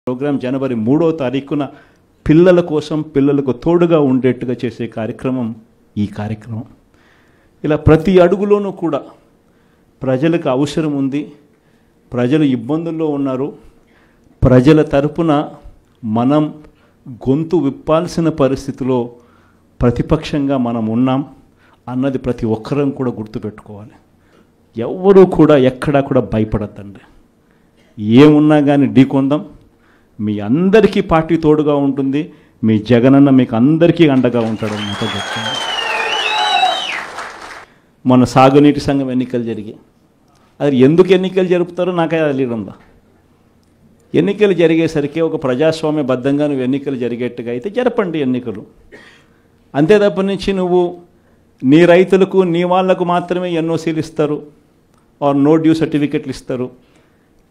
Programme జనవరి 3వ తారీఖున పిల్లల కోసం పిల్లలకు తోడుగా ఉండేట్టుగా చేసే కార్యక్రమం ఈ కార్యక్రమం. ఇలా ప్రతి అడుగులోనూ కూడా ప్రజలకు అవసరం ఉంది, ప్రజలు ఇబ్బందుల్లో ఉన్నారు, ప్రజల తరపున మనం గొంతు విప్పాల్సిన పరిస్థితిలో ప్రతిపక్షంగా మనం ఉన్నాం అన్నది ప్రతి ఒక్కరం కూడా గుర్తుపెట్టుకోవాలి. ఎవ్వరూ కూడా ఎక్కడా కూడా భయపడద్దండి. ఏమున్నా కానీ ఢీకొందాం. మీ అందరికీ పార్టీ తోడుగా ఉంటుంది. మీ జగనన్న మీకు అందరికీ అండగా ఉంటాడు మాట చెప్తాను. మన సాగునీటి సంఘం ఎన్నికలు జరిగాయి. అది ఎందుకు ఎన్నికలు జరుపుతారో నాకే తెలియడంలా. ఎన్నికలు జరిగేసరికి ఒక ప్రజాస్వామ్యబద్ధంగా నువ్వు ఎన్నికలు జరిగేట్టుగా అయితే జరపండి ఎన్నికలు. అంతే తప్ప నుంచి నువ్వు నీ రైతులకు నీ వాళ్లకు మాత్రమే ఎన్ఓసీలు ఇస్తారు, ఆర్ నో డ్యూ సర్టిఫికెట్లు ఇస్తారు.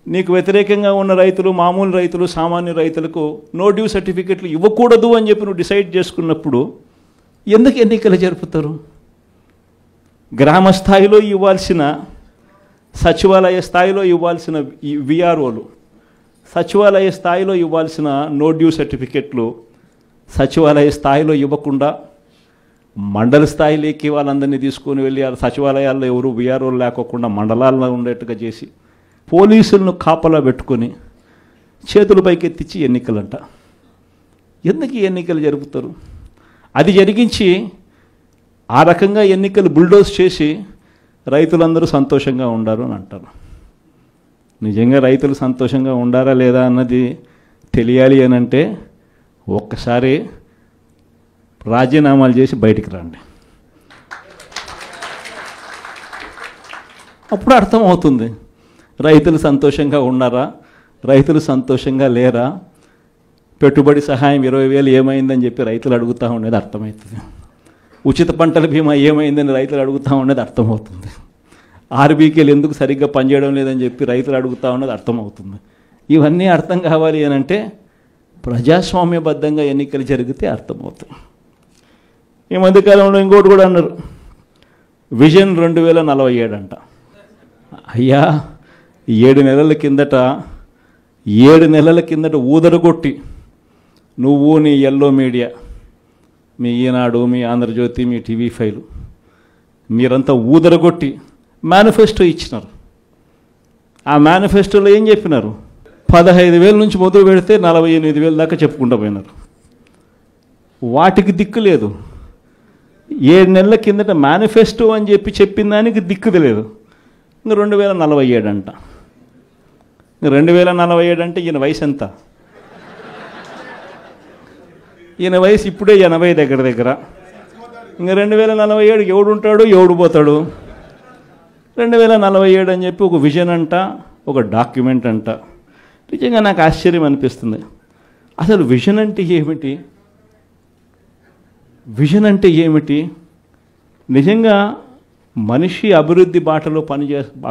నీకు వ్యతిరేకంగా ఉన్న రైతులు, మామూలు రైతులు, సామాన్య రైతులకు నో డ్యూ సర్టిఫికెట్లు ఇవ్వకూడదు అని చెప్పి నువ్వు డిసైడ్ చేసుకున్నప్పుడు ఎందుకు ఎన్నికలు జరుపుతారు? గ్రామ స్థాయిలో ఇవ్వాల్సిన, సచివాలయ స్థాయిలో ఇవ్వాల్సిన విఆర్ఓలు, సచివాలయ స్థాయిలో ఇవ్వాల్సిన నో డ్యూ సర్టిఫికెట్లు సచివాలయ స్థాయిలో ఇవ్వకుండా మండల స్థాయిలోకి వాళ్ళందరినీ తీసుకొని వెళ్ళి సచివాలయాల్లో ఎవరు విఆర్ఓలు లేకోకుండా మండలాల్లో ఉండేట్టుగా చేసి పోలీసులను కాపలా పెట్టుకొని చేతుల పైకెత్తించి ఎన్నికలంట. ఎందుకు ఈ ఎన్నికలు జరుపుతారు? అది జరిగించి ఆ రకంగా ఎన్నికలు బుల్డోజ్ చేసి రైతులందరూ సంతోషంగా ఉండారు అని అంటారు. నిజంగా రైతులు సంతోషంగా ఉండారా లేదా అన్నది తెలియాలి అని అంటే ఒక్కసారి రాజీనామాలు చేసి బయటికి రండి, అప్పుడు అర్థమవుతుంది రైతులు సంతోషంగా ఉన్నారా, రైతులు సంతోషంగా లేరా, పెట్టుబడి సహాయం 20,000 ఏమైందని చెప్పి రైతులు అడుగుతూ ఉండేది అర్థమవుతుంది, ఉచిత పంటల బీమా ఏమైందని రైతులు అడుగుతూ ఉండేది అర్థమవుతుంది, ఆర్బీకేలు ఎందుకు సరిగ్గా పనిచేయడం లేదని చెప్పి రైతులు అడుగుతూ ఉన్నది అర్థమవుతుంది. ఇవన్నీ అర్థం కావాలి అని అంటే ప్రజాస్వామ్యబద్ధంగా ఎన్నికలు జరిగితే అర్థమవుతుంది. ఈ మధ్యకాలంలో ఇంకోటి కూడా అన్నారు, విజన్ 2047 అంట. అయ్యా 7 నెలల కిందట ఊదరగొట్టి నువ్వు, నీ ఎల్లో మీడియా, మీ ఈనాడు, మీ ఆంధ్రజ్యోతి, మీ TV5 మీరంతా ఊదరగొట్టి మేనిఫెస్టో ఇచ్చినారు. ఆ మేనిఫెస్టోలో ఏం చెప్పినారు? 15,000 నుంచి మొదలు పెడితే 48,000 దాకా చెప్పుకుంటూ పోయినారు. వాటికి దిక్కు లేదు. 7 నెలల కిందట మేనిఫెస్టో అని చెప్పి చెప్పిన దానికి దిక్కు లేదు. ఇంకా 2047 అంట. 2047 అంటే ఈయన వయసు ఎంత? ఈయన వయసు ఇప్పుడే 80 దగ్గర. ఇంకా 2047 ఎవడు ఉంటాడు, ఎవడు పోతాడు? 2047 అని చెప్పి ఒక విజన్ అంట, ఒక డాక్యుమెంట్ అంట. నిజంగా నాకు ఆశ్చర్యం అనిపిస్తుంది. అసలు విజన్ అంటే ఏమిటి? విజన్ అంటే ఏమిటి? నిజంగా మనిషి అభివృద్ధి బాటలో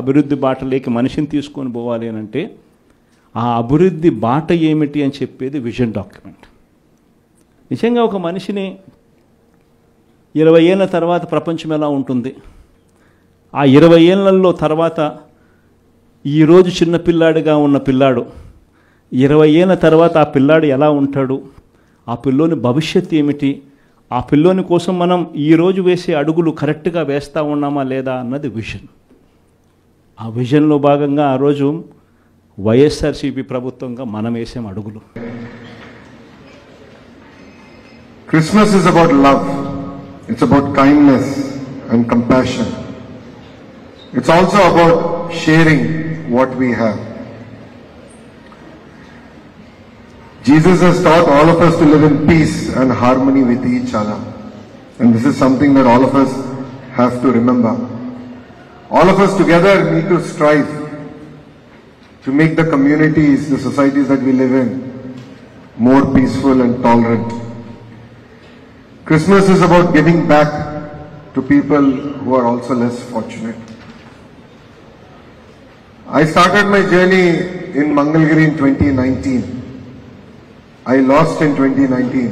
అభివృద్ధి బాటలోకి మనిషిని తీసుకొని పోవాలి అని అంటే ఆ అభివృద్ధి బాట ఏమిటి అని చెప్పేది విజన్ డాక్యుమెంట్. నిజంగా ఒక మనిషిని 20 ఏళ్ళ తర్వాత ప్రపంచం ఎలా ఉంటుంది, ఆ 20 ఏళ్ళల్లో తర్వాత ఈరోజు చిన్నపిల్లాడిగా ఉన్న పిల్లాడు 20 ఏళ్ళ తర్వాత ఆ పిల్లాడు ఎలా ఉంటాడు, ఆ పిల్లోని భవిష్యత్తు ఏమిటి, ఆ పిల్లోని కోసం మనం ఈరోజు వేసే అడుగులు కరెక్ట్గా వేస్తూ ఉన్నామా లేదా అన్నది విజన్. ఆ విజన్లో భాగంగా ఆ రోజు వైఎస్ఆర్సీపీ ప్రభుత్వంగా మనం వేసాం అడుగులు. Christmas is about love. It's about kindness and compassion. It's also about sharing what we have. Jesus has taught all of us to live in peace and harmony with each other. And this is something that all of us have to remember. All of us together need to strive to make the communities, the societies that we live in, more peaceful and tolerant. Christmas is about giving back to people who are also less fortunate. I started my journey in Mangalgiri in 2019. I lost in 2019.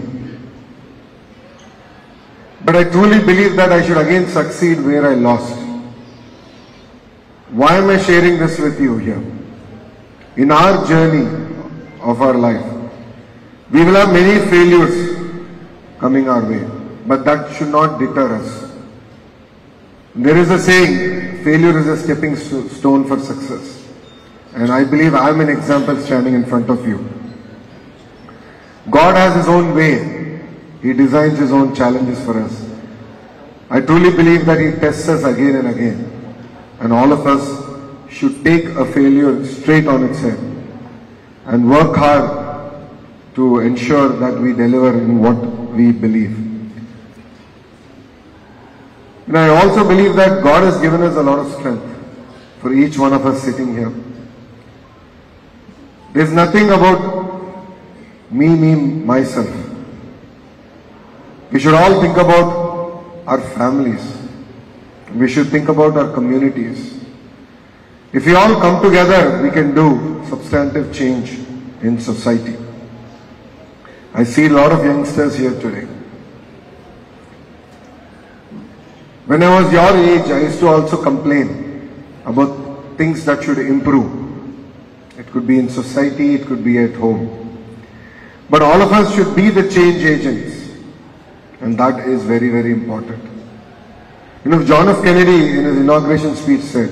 But I truly believe that I should again succeed where I lost. Why am I sharing this with you here? In our journey of our life. We will have many failures coming our way, but that should not deter us. There is a saying, failure is a stepping stone for success. And I believe I am an example standing in front of you. God has His own way. He designs His own challenges for us. I truly believe that He tests us again and again. And all of us should take a failure straight on its head and work hard to ensure that we deliver in what we believe. And I also believe that God has given us a lot of strength for each one of us sitting here. There's nothing about me, myself. We should all think about our families. We should think about our communities. If we all come together, we can do substantive change in society. I see a lot of youngsters here today. When I was your age, I used to also complain about things that should improve. It could be in society, it could be at home. But all of us should be the change agents. And that is very, very important. You know, John F. Kennedy in his inauguration speech said,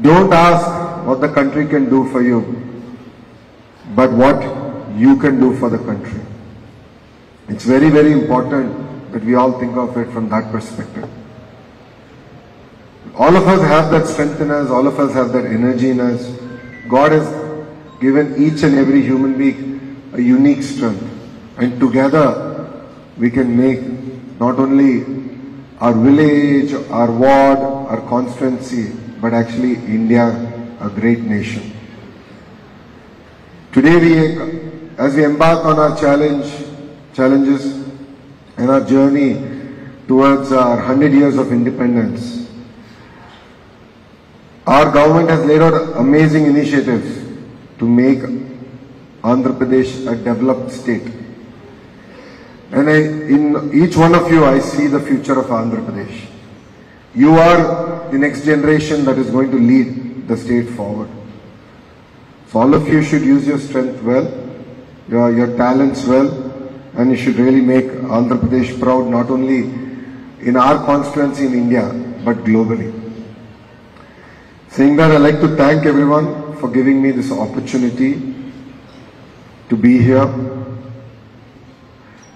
don't ask what the country can do for you, but what you can do for the country. It's very, very important that we all think of it from that perspective. All of us have that strength in us, all of us have that energy in us. God has given each and every human being a unique strength. And together we can make not only our village, our ward, our constituency, but actually India a great nation. Today as we embark on our challenges and our journey towards our 100 years of independence, our government has laid out amazing initiatives to make Andhra Pradesh a developed state. And in each one of you, I see the future of Andhra Pradesh. You are the next generation that is going to lead the state forward. So all of you should use your strength well, your talents well, and you should really make Andhra Pradesh proud, not only in our constituency in India, but globally. Saying that, I'd like to thank everyone for giving me this opportunity to be here.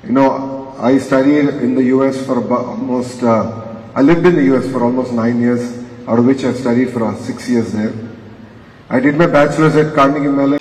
You know, I studied in the US for about almost, I lived in the US for almost 9 years, out of which I studied for 6 years there. I did my bachelor's at Carnegie Mellon.